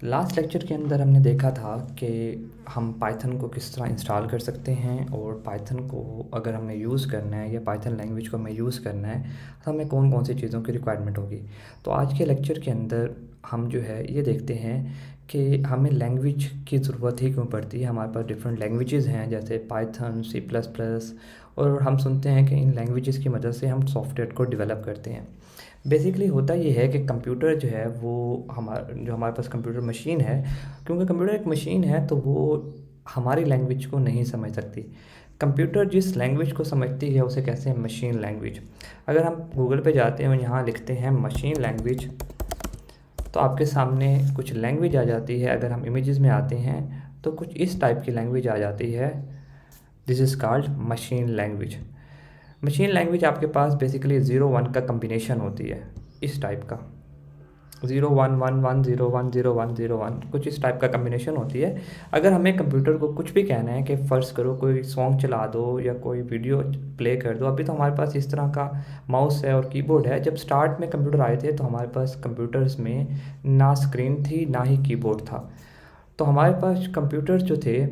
Last lecture के अंदर हमने देखा था कि हम पाइथन को किस तरह इंस्टॉल कर सकते हैं और पाइथन को अगर हमें यूज़ करना है या पाइथन लैंग्वेज को हमें यूज़ करना है तो हमें कौन कौन सी चीज़ों की रिक्वायरमेंट होगी। तो आज के लेक्चर के अंदर हम जो है ये देखते हैं कि हमें लैंग्वेज की ज़रूरत ही क्यों पड़ती है। हमारे पास डिफरेंट लैंग्वेजेस हैं जैसे पाइथन, सी प्लस प्लस, और हम सुनते हैं कि इन लैंग्वेजेस की मदद से हम सॉफ्टवेयर को डेवलप करते हैं। बेसिकली होता ये है कि कंप्यूटर जो है वो हमारे पास कंप्यूटर मशीन है, क्योंकि कंप्यूटर एक मशीन है तो वो हमारी लैंग्वेज को नहीं समझ सकती। कंप्यूटर जिस लैंग्वेज को समझती है उसे कहते हैं मशीन लैंग्वेज। अगर हम गूगल पे जाते हैं और यहाँ लिखते हैं मशीन लैंग्वेज तो आपके सामने कुछ लैंग्वेज आ जाती है। अगर हम इमेजेस में आते हैं तो कुछ इस टाइप की लैंग्वेज आ जाती है। This is called machine language. Machine language आपके पास बेसिकली 0 1 का कम्बिनेशन होती है, इस टाइप का 0 1 1 1 0 1 0 1 0 1 कुछ इस टाइप का कम्बिनेशन होती है। अगर हमें कंप्यूटर को कुछ भी कहना है कि फ़र्ज़ करो कोई सॉन्ग चला दो या कोई वीडियो प्ले कर दो, अभी तो हमारे पास इस तरह का माउस है और कीबोर्ड है। जब स्टार्ट में कंप्यूटर आए थे तो हमारे पास कंप्यूटर्स में ना स्क्रीन थी ना ही कीबोर्ड था। तो हमारे पास कंप्यूटर जो थे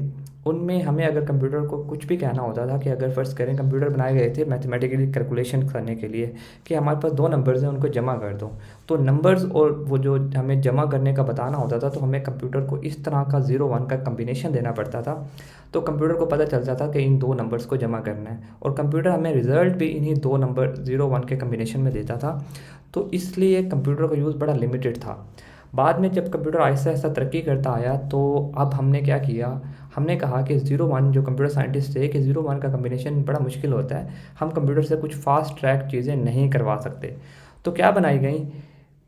उनमें हमें अगर कंप्यूटर को कुछ भी कहना होता था कि अगर फ़र्ज़ करें कंप्यूटर बनाए गए थे मैथमेटिकली कैलकुलेशन करने के लिए कि हमारे पास दो नंबर्स हैं उनको जमा कर दो, तो नंबर्स और वो जो हमें जमा करने का बताना होता था तो हमें कंप्यूटर को इस तरह का 0 1 का कम्बिनेशन देना पड़ता था। तो कंप्यूटर को पता चलता था कि इन दो नंबर्स को जमा करना है और कंप्यूटर हमें रिज़ल्ट भी इन्हीं दो नंबर 0 1 के कम्बिनेशन में देता था। तो इसलिए कंप्यूटर का यूज़ बड़ा लिमिटेड था। बाद में जब कंप्यूटर आहिस्ता आहिस्ता तरक्की करता आया तो अब हमने क्या किया, हमने कहा कि 0 1 जो कंप्यूटर साइंटिस्ट थे कि 0 1 का कम्बिनेशन बड़ा मुश्किल होता है, हम कंप्यूटर से कुछ फास्ट ट्रैक चीज़ें नहीं करवा सकते। तो क्या बनाई गई,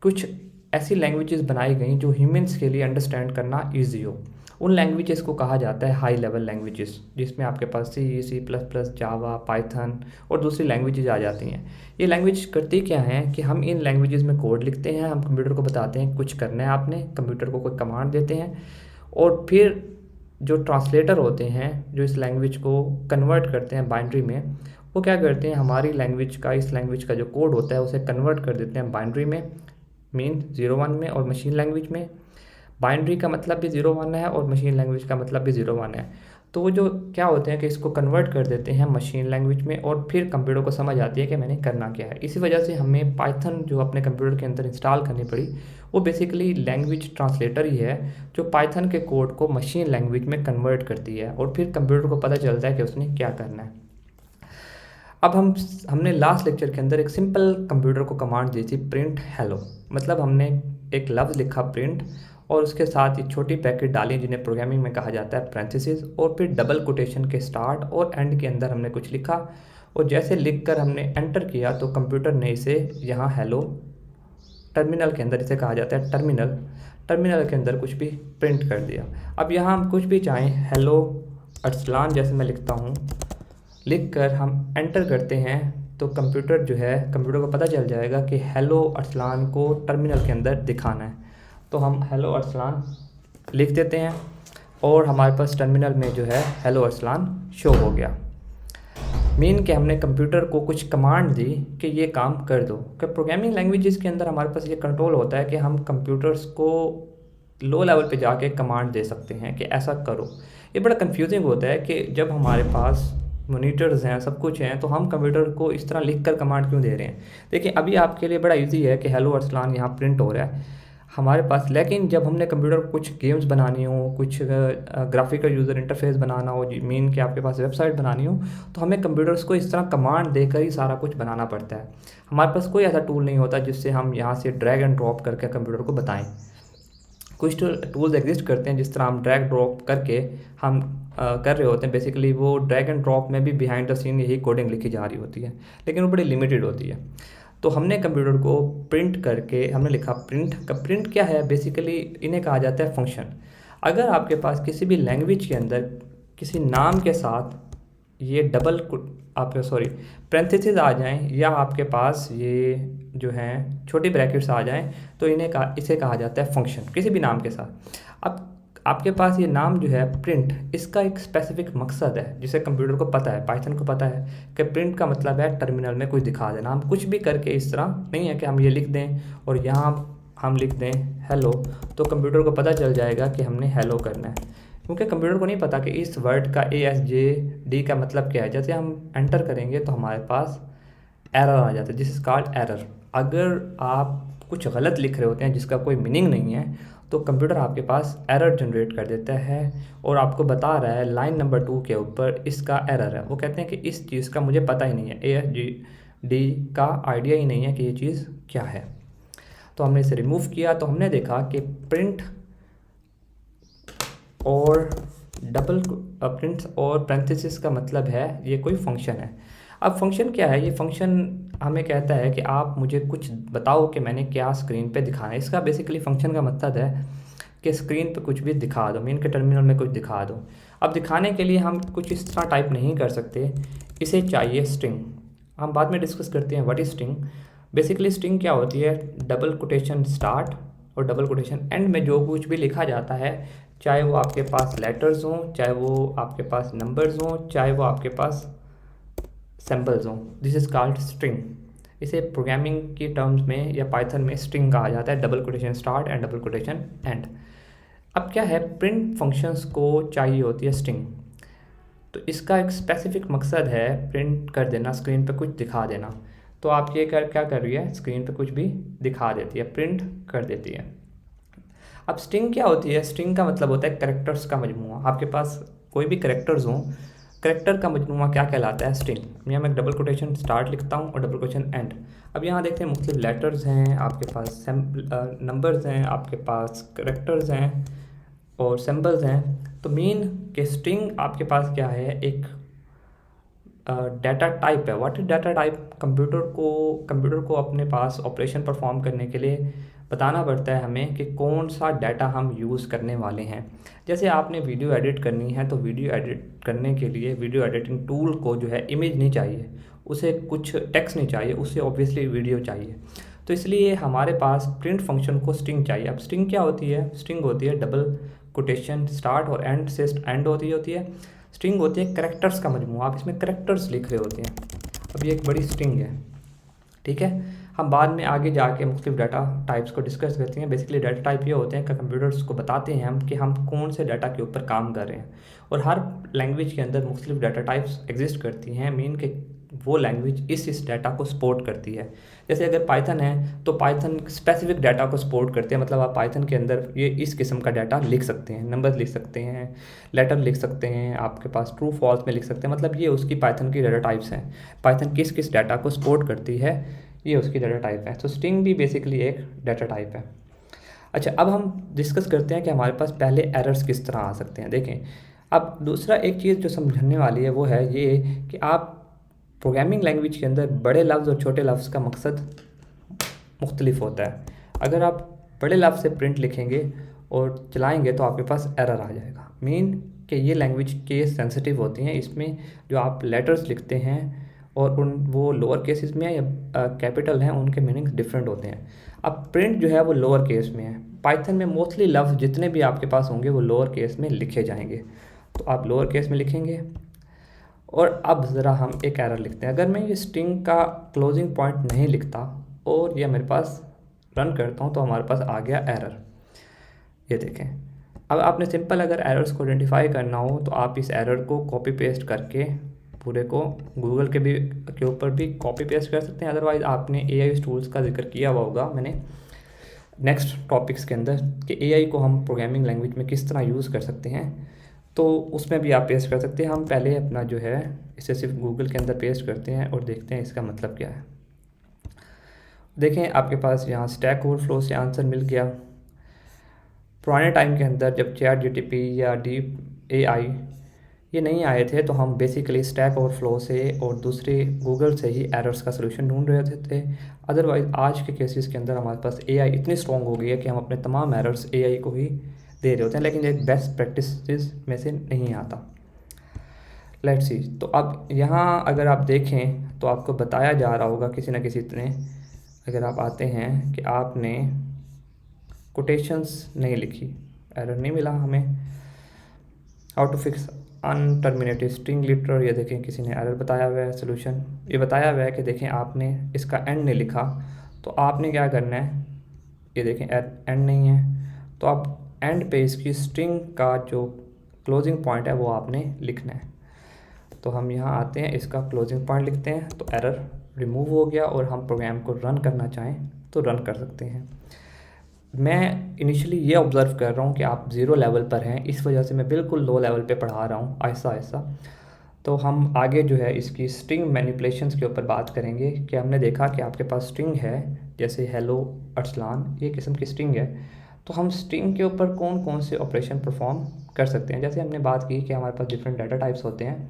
कुछ ऐसी लैंग्वेजेस बनाई गई जो ह्यूमंस के लिए अंडरस्टैंड करना ईजी हो। उन लैंग्वेजेस को कहा जाता है हाई लेवल लैंग्वेजेस, जिसमें आपके पास सी प्लस प्लस, जावा, पाइथन और दूसरी लैंग्वेजेस आ जाती हैं। ये लैंग्वेज करती क्या हैं कि हम इन लैंग्वेजेस में कोड लिखते हैं, हम कंप्यूटर को बताते हैं कुछ करना है आपने, कंप्यूटर को कोई कमांड देते हैं और फिर जो ट्रांसलेटर होते हैं जो इस लैंग्वेज को कन्वर्ट करते हैं बाइनरी में, वो क्या करते हैं हमारी लैंग्वेज का, इस लैंग्वेज का जो कोड होता है उसे कन्वर्ट कर देते हैं बाइनरी में, मीन 0 1 में और मशीन लैंग्वेज में। बाइनरी का मतलब भी 0 1 है और मशीन लैंग्वेज का मतलब भी 0 1 है। तो वो जो क्या होते हैं कि इसको कन्वर्ट कर देते हैं मशीन लैंग्वेज में और फिर कंप्यूटर को समझ आती है कि मैंने करना क्या है। इसी वजह से हमें पाइथन जो अपने कंप्यूटर के अंदर इंस्टॉल करनी पड़ी, वो बेसिकली लैंग्वेज ट्रांसलेटर ही है जो पाइथन के कोड को मशीन लैंग्वेज में कन्वर्ट करती है और फिर कंप्यूटर को पता चलता है कि उसने क्या करना है। अब हमने लास्ट लेक्चर के अंदर एक सिंपल कंप्यूटर को कमांड दी थी प्रिंट हेलो। मतलब हमने एक लफ्ज़ लिखा प्रिंट और उसके साथ ये छोटी ब्रैकेट डाली जिन्हें प्रोग्रामिंग में कहा जाता है पैरेंथेसिस, और फिर डबल कोटेशन के स्टार्ट और एंड के अंदर हमने कुछ लिखा और जैसे लिखकर हमने एंटर किया तो कंप्यूटर ने इसे यहाँ हेलो, टर्मिनल के अंदर इसे कहा जाता है टर्मिनल, टर्मिनल के अंदर कुछ भी प्रिंट कर दिया। अब यहाँ हम कुछ भी चाहें, हेलो अरसलान जैसे मैं लिखता हूँ, लिख कर हम एंटर करते हैं तो कंप्यूटर जो है, कंप्यूटर को पता चल जाएगा कि हेलो अरसलान को टर्मिनल के अंदर दिखाना है। तो हम हेलो अरसलान लिख देते हैं और हमारे पास टर्मिनल में जो है हेलो अरसलान शो हो गया। मीन कि हमने कंप्यूटर को कुछ कमांड दी कि ये काम कर दो। कि प्रोग्रामिंग लैंग्वेजेस के अंदर हमारे पास ये कंट्रोल होता है कि हम कंप्यूटर्स को लो लेवल पे जाके कमांड दे सकते हैं कि ऐसा करो। ये बड़ा कंफ्यूजिंग होता है कि जब हमारे पास मोनीटर्स हैं, सब कुछ हैं, तो हम कंप्यूटर को इस तरह लिख कर कमांड क्यों दे रहे हैं। देखिए अभी आपके लिए बड़ा इजी है कि हेलो अरसलान यहाँ प्रिंट हो रहा है हमारे पास, लेकिन जब हमने कंप्यूटर को कुछ गेम्स बनानी हो, कुछ ग्राफिकल यूज़र इंटरफेस बनाना हो, मीन कि आपके पास वेबसाइट बनानी हो, तो हमें कंप्यूटर्स को इस तरह कमांड देकर ही सारा कुछ बनाना पड़ता है। हमारे पास कोई ऐसा टूल नहीं होता जिससे हम यहाँ से ड्रैग एंड ड्रॉप करके कंप्यूटर को बताएं। कुछ टूल्स एग्जिस्ट करते हैं जिस तरह हम ड्रैग ड्रॉप करके हम कर रहे होते हैं, बेसिकली वो ड्रैग एंड ड्रॉप में भी बिहाइंड द सीन यही कोडिंग लिखी जा रही होती है, लेकिन वो बड़ी लिमिटेड होती है। तो हमने कंप्यूटर को प्रिंट करके हमने लिखा प्रिंट का। प्रिंट क्या है, बेसिकली इन्हें कहा जाता है फंक्शन। अगर आपके पास किसी भी लैंग्वेज के अंदर किसी नाम के साथ ये डबल आपके पैरेंथेसिस आ जाएं या आपके पास ये जो हैं छोटी ब्रैकेट्स आ जाएं तो इसे कहा जाता है फंक्शन किसी भी नाम के साथ। अब आपके पास ये नाम जो है प्रिंट, इसका एक स्पेसिफिक मकसद है जिसे कंप्यूटर को पता है, पाइथन को पता है कि प्रिंट का मतलब है टर्मिनल में कुछ दिखा देना। हम कुछ भी करके इस तरह नहीं है कि हम ये लिख दें और यहाँ हम लिख दें हेलो, तो कंप्यूटर को पता चल जाएगा कि हमने हेलो करना है, क्योंकि कंप्यूटर को नहीं पता कि इस वर्ड का ASJD का मतलब क्या है। जैसे हम एंटर करेंगे तो हमारे पास एरर आ जाता है, दिस इज़ कॉल्ड एरर। अगर आप कुछ गलत लिख रहे होते हैं जिसका कोई मीनिंग नहीं है, तो कंप्यूटर आपके पास एरर जनरेट कर देता है और आपको बता रहा है लाइन नंबर 2 के ऊपर इसका एरर है। वो कहते हैं कि इस चीज़ का मुझे पता ही नहीं है, ASJD का आइडिया ही नहीं है कि ये चीज़ क्या है। तो हमने इसे रिमूव किया, तो हमने देखा कि प्रिंट और प्रिंट और पैरेंथेसिस का मतलब है ये कोई फंक्शन है। अब फंक्शन क्या है? ये फंक्शन हमें कहता है कि आप मुझे कुछ बताओ कि मैंने क्या स्क्रीन पे दिखाना है। इसका बेसिकली फंक्शन का मतलब है कि स्क्रीन पे कुछ भी दिखा दो, मीन के टर्मिनल में कुछ दिखा दो। अब दिखाने के लिए हम कुछ इस तरह टाइप नहीं कर सकते, इसे चाहिए स्ट्रिंग। हम बाद में डिस्कस करते हैं what is string. Basically string क्या होती है? डबल कोटेशन स्टार्ट और डबल कोटेशन एंड में जो कुछ भी लिखा जाता है, चाहे वो आपके पास लेटर्स हों, चाहे वो आपके पास नंबर्स हों, चाहे वो आपके पास सिंबल्स हों, दिस इज़ कॉल्ड स्ट्रिंग। इसे प्रोग्रामिंग की टर्म्स में या पाइथन में स्ट्रिंग कहा जाता है, double quotation start and double quotation and. अब क्या है, प्रिंट फंक्शंस को चाहिए होती है स्ट्रिंग, तो इसका एक स्पेसिफिक मकसद है प्रिंट कर देना, स्क्रीन पे कुछ दिखा देना। तो आप ये क्या कर रही है, स्क्रीन पे कुछ भी दिखा देती है, प्रिंट कर देती है। अब स्ट्रिंग क्या होती है? स्ट्रिंग का मतलब होता है कैरेक्टर्स का मजमूआ। आपके पास कोई भी कैरेक्टर्स हों, कैरेक्टर का मजमूआ क्या कहलाता है? स्ट्रिंग। यहाँ मैं डबल कोटेशन स्टार्ट लिखता हूँ और डबल कोटेशन एंड। अब यहाँ देखते हैं मुख्तलिफ लेटर्स हैं, आपके पास नंबर्स हैं, आपके पास कैरेक्टर्स हैं और सिंबल्स हैं। तो मीन के स्ट्रिंग आपके पास क्या है? एक डाटा टाइप है। What is data type? Computer को अपने पास ऑपरेशन परफॉर्म करने के लिए बताना पड़ता है हमें कि कौन सा डाटा हम यूज़ करने वाले हैं। जैसे आपने वीडियो एडिट करनी है, तो वीडियो एडिट करने के लिए वीडियो एडिटिंग टूल को जो है इमेज नहीं चाहिए, उसे कुछ टेक्स्ट नहीं चाहिए, उसे ऑब्वियसली वीडियो चाहिए। तो इसलिए हमारे पास प्रिंट फंक्शन को स्ट्रिंग चाहिए। अब स्ट्रिंग क्या होती है? स्ट्रिंग होती है डबल कोटेशन स्टार्ट और एंड से एंड होती है। स्ट्रिंग होती है कैरेक्टर्स का मजमूआ, आप इसमें कैरेक्टर्स लिख रहे होते हैं। अब ये एक बड़ी स्ट्रिंग है, ठीक है। हम बाद में आगे जाके मुख्तलिफ डाटा टाइप्स को डिस्कस करते हैं। बेसिकली डाटा टाइप ये होते हैं कि कंप्यूटर्स को बताते हैं हम कि हम कौन से डाटा के ऊपर काम कर रहे हैं, और हर लैंग्वेज के अंदर मुख्तलिफ डाटा टाइप्स एग्जिस्ट करती हैं। मीन के वो लैंग्वेज इस डाटा को सपोर्ट करती है। जैसे अगर पाइथन है तो पाइथन स्पेसिफिक डाटा को सपोर्ट करते हैं, मतलब आप पाइथन के अंदर ये इस किस्म का डाटा लिख सकते हैं, नंबर्स लिख सकते हैं, लेटर लिख सकते हैं, आपके पास ट्रू फॉल्स में लिख सकते हैं। मतलब ये उसकी पाइथन की डाटा टाइप्स हैं। पाइथन किस किस डाटा को सपोर्ट करती है, ये उसकी डाटा टाइप है। तो स्ट्रिंग भी बेसिकली एक डाटा टाइप है। अच्छा, अब हम डिस्कस करते हैं कि हमारे पास पहले एरर्स किस तरह आ सकते हैं। देखें, अब दूसरा एक चीज़ जो समझने वाली है वो है ये कि आप प्रोग्रामिंग लैंग्वेज के अंदर बड़े लफ्ज़ और छोटे लफ्ज़ का मकसद मुख्तलिफ होता है। अगर आप बड़े लफ्ज़ से प्रिंट लिखेंगे और चलाएंगे तो आपके पास एरर आ जाएगा। मीन कि ये लैंग्वेज केस सेंसिटिव होती हैं, इसमें जो आप लेटर्स लिखते हैं और वो लोअर केसेस में या कैपिटल हैं, उनके मीनिंग्स डिफरेंट होते हैं। अब प्रिंट जो है वो लोअर केस में है। पाइथन में मोस्टली लफ्ज़ जितने भी आपके पास होंगे वो लोअर केस में लिखे जाएंगे, तो आप लोअर केस में लिखेंगे। और अब ज़रा हम एक एरर लिखते हैं। अगर मैं ये स्ट्रिंग का क्लोजिंग पॉइंट नहीं लिखता और ये मेरे पास रन करता हूँ तो हमारे पास आ गया एरर। ये देखें, अब आपने सिंपल अगर एरर्स को आइडेंटिफाई करना हो तो आप इस एरर को कॉपी पेस्ट करके पूरे को गूगल के ऊपर भी कॉपी पेस्ट कर सकते हैं। अदरवाइज़ आपने AI टूल्स का जिक्र किया हुआ होगा मैंने नेक्स्ट टॉपिक्स के अंदर कि AI को हम प्रोग्रामिंग लैंग्वेज में किस तरह यूज़ कर सकते हैं, तो उसमें भी आप पेस्ट कर सकते हैं। हम पहले अपना जो है इसे सिर्फ गूगल के अंदर पेस्ट करते हैं और देखते हैं इसका मतलब क्या है। देखें, आपके पास यहाँ स्टैक ओवरफ्लो से आंसर मिल गया। पुराने टाइम के अंदर जब ChatGPT या डीप AI ये नहीं आए थे तो हम बेसिकली स्टैक ओवरफ्लो से और दूसरे गूगल से ही एरर्स का सोल्यूशन ढूंढ रहे थे। अदरवाइज़ आज के केसेस के अंदर हमारे पास AI इतनी स्ट्रॉन्ग हो गई है कि हम अपने तमाम एरर्स AI को ही दे रहे होते हैं, लेकिन एक बेस्ट प्रैक्टिस में से नहीं आता। लेट्स सी, तो अब यहाँ अगर आप देखें तो आपको बताया जा रहा होगा किसी न किसी ने, अगर आप आते हैं कि आपने कोटेशंस नहीं लिखी, एरर नहीं मिला हमें। How to fix unterminated string literal, ये देखें किसी ने एरर बताया हुआ है। सोल्यूशन ये बताया हुआ है कि देखें आपने इसका एंड नहीं लिखा, तो आपने क्या करना है, ये देखें एंड नहीं है, तो आप एंड पे इसकी स्ट्रिंग का जो क्लोजिंग पॉइंट है वो आपने लिखना है। तो हम यहाँ आते हैं, इसका क्लोजिंग पॉइंट लिखते हैं, तो एरर रिमूव हो गया और हम प्रोग्राम को रन करना चाहें तो रन कर सकते हैं। मैं इनिशियली ये ऑब्ज़र्व कर रहा हूँ कि आप 0 लेवल पर हैं, इस वजह से मैं बिल्कुल लो लेवल पे पढ़ा रहा हूँ आहिस्ता आहिस्ता। तो हम आगे जो है इसकी स्ट्रिंग मैनिपुलेशंस के ऊपर बात करेंगे कि हमने देखा कि आपके पास स्ट्रिंग है, जैसे हेलो अरसलान, ये किस्म की स्ट्रिंग है। तो हम स्ट्रिंग के ऊपर कौन कौन से ऑपरेशन परफॉर्म कर सकते हैं। जैसे हमने बात की कि हमारे पास डिफरेंट डाटा टाइप्स होते हैं,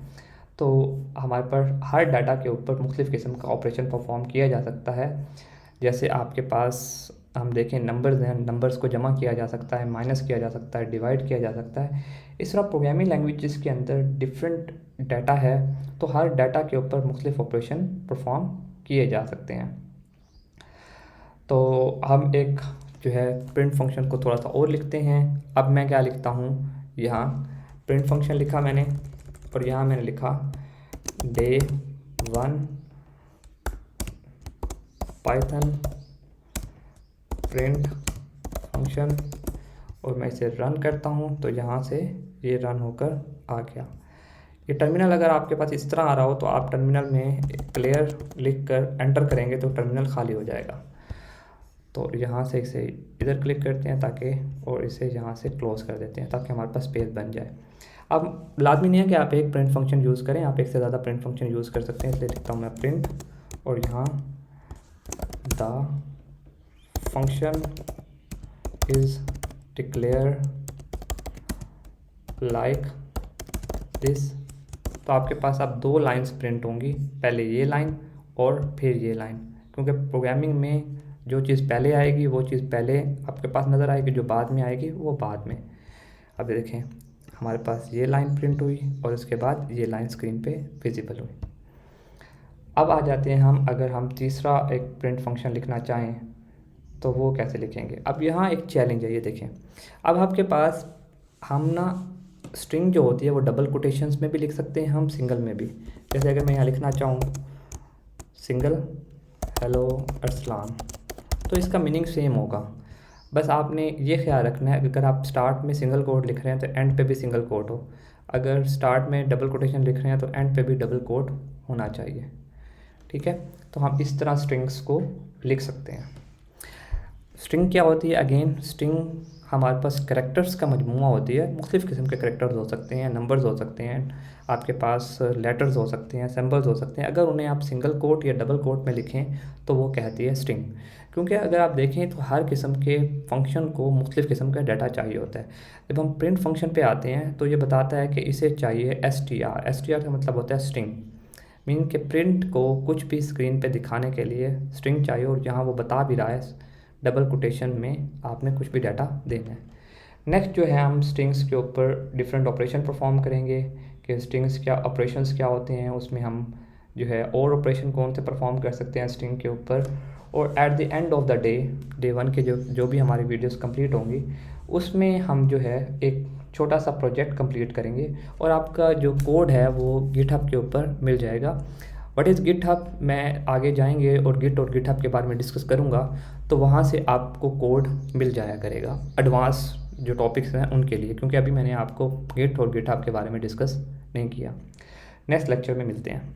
तो हमारे पास हर डाटा के ऊपर मुख्तलिफ़ किस्म का ऑपरेशन परफॉर्म किया जा सकता है। जैसे आपके पास हम देखें नंबर्स हैं, नंबर्स को जमा किया जा सकता है, माइनस किया जा सकता है, डिवाइड किया जा सकता है। इस तरह प्रोग्रामिंग लैंग्वेजेस के अंदर डिफरेंट डाटा है, तो हर डाटा के ऊपर मुख्तलिफ ऑपरेशन परफॉर्म किए जा सकते हैं। तो हम एक जो है प्रिंट फंक्शन को थोड़ा सा और लिखते हैं। अब मैं क्या लिखता हूँ, यहाँ प्रिंट फंक्शन लिखा मैंने, और यहाँ मैंने लिखा day 1 पाइथन प्रिंट फंक्शन, और मैं इसे रन करता हूँ तो यहाँ से ये रन होकर आ गया। ये टर्मिनल अगर आपके पास इस तरह आ रहा हो तो आप टर्मिनल में क्लियर लिख कर एंटर करेंगे तो टर्मिनल खाली हो जाएगा। तो यहाँ से इसे इधर क्लिक करते हैं ताकि, और इसे यहाँ से क्लोज़ कर देते हैं ताकि हमारे पास स्पेस बन जाए। अब लाजमी नहीं है कि आप एक प्रिंट फंक्शन यूज़ करें, आप एक से ज़्यादा प्रिंट फंक्शन यूज़ कर सकते हैं। इसलिए लिखता हूँ मैं प्रिंट, और यहाँ the function is declare like this. तो आपके पास अब 2 लाइन्स प्रिंट होंगी, पहले ये लाइन और फिर ये लाइन, क्योंकि प्रोग्रामिंग में जो चीज़ पहले आएगी वो चीज़ पहले आपके पास नज़र आएगी, जो बाद में आएगी वो बाद में। अब देखें हमारे पास ये लाइन प्रिंट हुई और उसके बाद ये लाइन स्क्रीन पे विजिबल हुई। अब आ जाते हैं हम, अगर हम तीसरा एक प्रिंट फंक्शन लिखना चाहें तो वो कैसे लिखेंगे। अब यहाँ एक चैलेंज है, ये देखें। अब आपके पास हम ना स्ट्रिंग जो होती है वो डबल कोटेशंस में भी लिख सकते हैं, हम सिंगल में भी। जैसे अगर मैं यहाँ लिखना चाहूँ सिंगल हेलो अरसलान, तो इसका मीनिंग सेम होगा। बस आपने ये ख्याल रखना है, अगर आप स्टार्ट में सिंगल कोट लिख रहे हैं तो एंड पे भी सिंगल कोट हो, अगर स्टार्ट में डबल कोटेशन लिख रहे हैं तो एंड पे भी डबल कोट होना चाहिए। ठीक है, तो हम इस तरह स्ट्रिंग्स को लिख सकते हैं। स्ट्रिंग क्या होती है, अगेन स्ट्रिंग हमारे पास करैक्टर्स का मजमूआ होती है। मुख्तलिफ़ किस्म के करैक्टर्स हो सकते हैं, नंबर्स हो सकते हैं, आपके पास लेटर्स हो सकते हैं, सिंबल्स हो सकते हैं। अगर उन्हें आप सिंगल कोट या डबल कोट में लिखें तो वो कहती है स्ट्रिंग। क्योंकि अगर आप देखें तो हर किस्म के फंक्शन को मुख्तलिफ़ किस्म का डाटा चाहिए होता है। जब हम प्रिंट फंक्शन पे आते हैं तो ये बताता है कि इसे चाहिए str का मतलब होता है स्ट्रिंग, मीन के प्रिंट को कुछ भी स्क्रीन पे दिखाने के लिए स्ट्रिंग चाहिए, और यहाँ वो बता भी रहा है डबल कोटेशन में आपने कुछ भी डाटा देना है। नेक्स्ट जो है हम स्ट्रिंग्स के ऊपर डिफरेंट ऑपरेशन परफॉर्म करेंगे कि स्ट्रिंग्स क्या ऑपरेशंस क्या होते हैं, उसमें हम जो है और ऑपरेशन कौन से परफॉर्म कर सकते हैं स्ट्रिंग के ऊपर। और at the end of the day 1 के जो भी हमारी वीडियोस कंप्लीट होंगी उसमें हम जो है एक छोटा सा प्रोजेक्ट कंप्लीट करेंगे, और आपका जो कोड है वो गिटहब के ऊपर मिल जाएगा। व्हाट इज़ गिटहब, मैं आगे जाएंगे और गिटहब के बारे में डिस्कस करूँगा, तो वहाँ से आपको कोड मिल जाया करेगा एडवांस जो टॉपिक्स हैं उनके लिए, क्योंकि अभी मैंने आपको गिट और गिटहब के बारे में डिस्कस नहीं किया। नेक्स्ट लेक्चर में मिलते हैं।